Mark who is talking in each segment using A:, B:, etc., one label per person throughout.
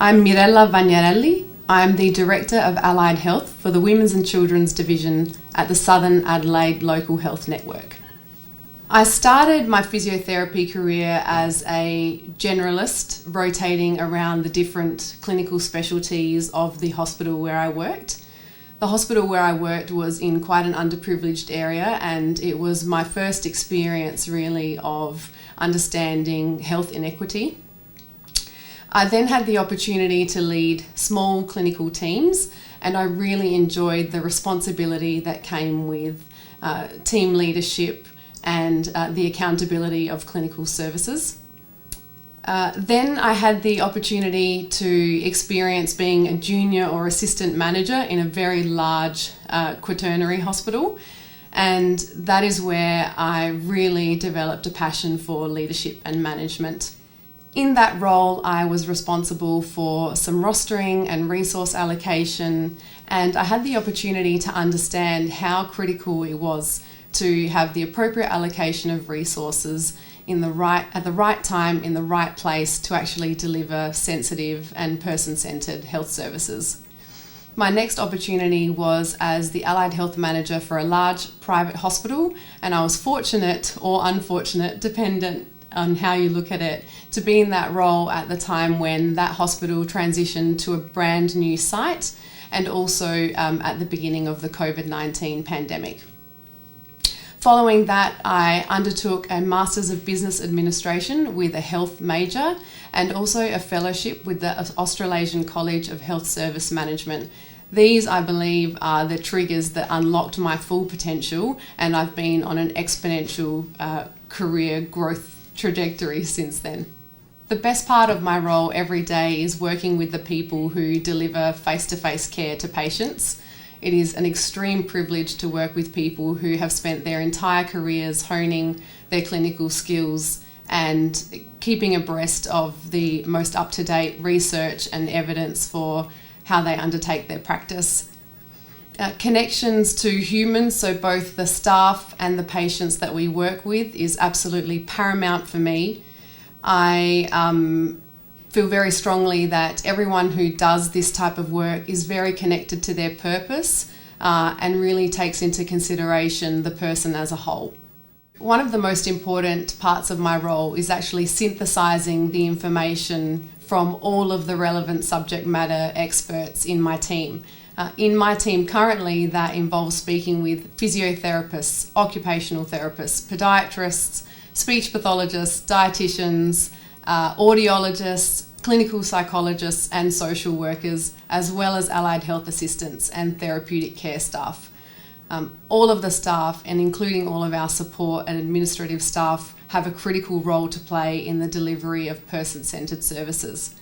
A: I'm Mirella Vagnarelli. I'm the Director of Allied Health for the Women's and Children's Division at the Southern Adelaide Local Health Network. I started my physiotherapy career as a generalist, rotating around the different clinical specialties of the hospital where I worked. The hospital where I worked was in quite an underprivileged area, and it was my first experience really of understanding health inequity. I then had the opportunity to lead small clinical teams, and I really enjoyed the responsibility that came with team leadership and the accountability of clinical services. Then I had the opportunity to experience being a junior or assistant manager in a very large quaternary hospital, and that is where I really developed a passion for leadership and management. In that role, I was responsible for some rostering and resource allocation, and I had the opportunity to understand how critical it was to have the appropriate allocation of resources at the right time, in the right place, to actually deliver sensitive and person-centred health services. My next opportunity was as the Allied Health Manager for a large private hospital, and I was fortunate or unfortunate, dependent on how you look at it, to be in that role at the time when that hospital transitioned to a brand new site, and also at the beginning of the COVID-19 pandemic. Following that, I undertook a Masters of Business Administration with a health major, and also a fellowship with the Australasian College of Health Service Management. These, I believe, are the triggers that unlocked my full potential, and I've been on an exponential career growth trajectory since then. The best part of my role every day is working with the people who deliver face-to-face care to patients. It is an extreme privilege to work with people who have spent their entire careers honing their clinical skills and keeping abreast of the most up-to-date research and evidence for how they undertake their practice. Connections to humans, so both the staff and the patients that we work with, is absolutely paramount for me. I feel very strongly that everyone who does this type of work is very connected to their purpose and really takes into consideration the person as a whole. One of the most important parts of my role is actually synthesizing the information from all of the relevant subject matter experts in my team. In my team currently, that involves speaking with physiotherapists, occupational therapists, podiatrists, speech pathologists, dietitians, audiologists, clinical psychologists and social workers, as well as allied health assistants and therapeutic care staff. All of the staff, and including all of our support and administrative staff, have a critical role to play in the delivery of person-centred services.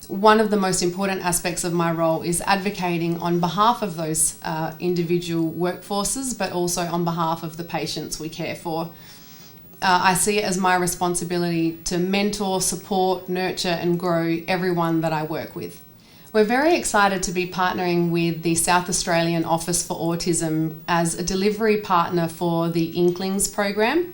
A: One of the most important aspects of my role is advocating on behalf of those individual workforces, but also on behalf of the patients we care for. I see it as my responsibility to mentor, support, nurture and grow everyone that I work with. We're very excited to be partnering with the South Australian Office for Autism as a delivery partner for the Inklings program.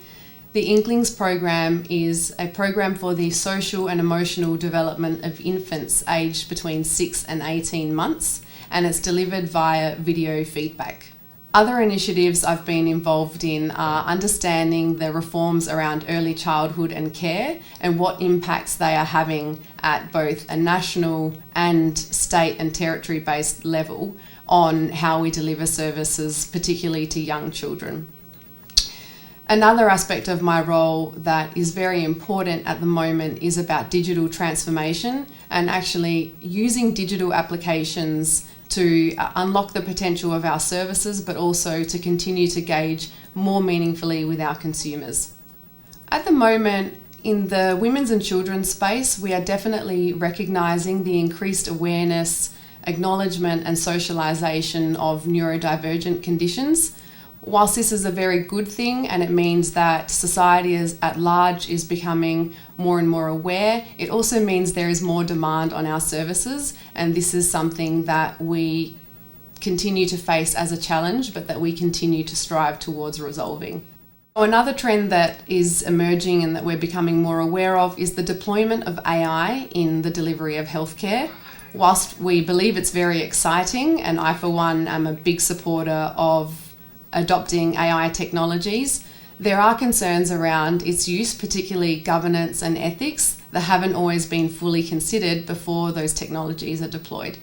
A: The Inklings program is a program for the social and emotional development of infants aged between 6 and 18 months, and it's delivered via video feedback. Other initiatives I've been involved in are understanding the reforms around early childhood and care and what impacts they are having at both a national and state and territory-based level on how we deliver services, particularly to young children. Another aspect of my role that is very important at the moment is about digital transformation and actually using digital applications to unlock the potential of our services, but also to continue to engage more meaningfully with our consumers. At the moment, in the women's and children's space, we are definitely recognising the increased awareness, acknowledgement and socialisation of neurodivergent conditions. Whilst this is a very good thing and it means that society at large is becoming more and more aware, it also means there is more demand on our services, and this is something that we continue to face as a challenge, but that we continue to strive towards resolving. Another trend that is emerging and that we're becoming more aware of is the deployment of AI in the delivery of healthcare. whilst we believe it's very exciting, and I for one am a big supporter of adopting AI technologies, there are concerns around its use, particularly governance and ethics, that haven't always been fully considered before those technologies are deployed.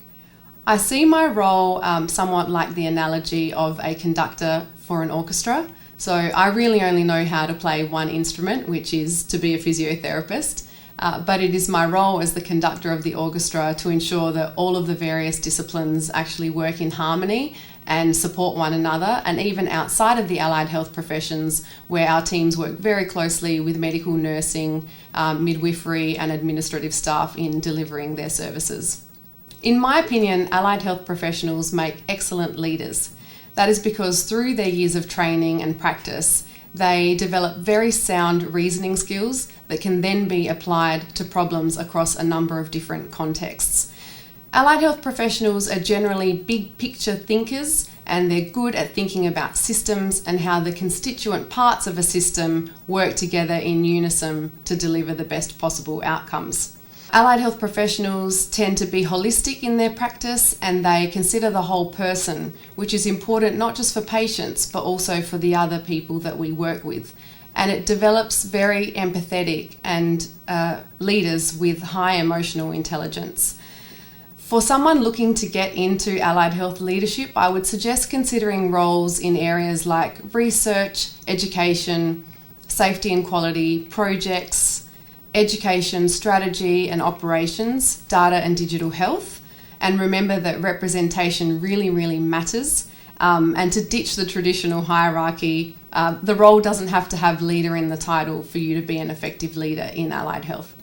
A: I see my role somewhat like the analogy of a conductor for an orchestra. So I really only know how to play one instrument, which is to be a physiotherapist. But it is my role as the conductor of the orchestra to ensure that all of the various disciplines actually work in harmony and support one another, and even outside of the allied health professions, where our teams work very closely with medical nursing, midwifery and administrative staff in delivering their services. In my opinion, allied health professionals make excellent leaders. That is because through their years of training and practice, they develop very sound reasoning skills that can then be applied to problems across a number of different contexts. Allied health professionals are generally big picture thinkers, and they're good at thinking about systems and how the constituent parts of a system work together in unison to deliver the best possible outcomes. Allied health professionals tend to be holistic in their practice, and they consider the whole person, which is important not just for patients but also for the other people that we work with. And it develops very empathetic and leaders with high emotional intelligence. For someone looking to get into allied health leadership, I would suggest considering roles in areas like research, education, safety and quality, projects, education, strategy and operations, data and digital health. And remember that representation really matters. And to ditch the traditional hierarchy, the role doesn't have to have leader in the title for you to be an effective leader in allied health.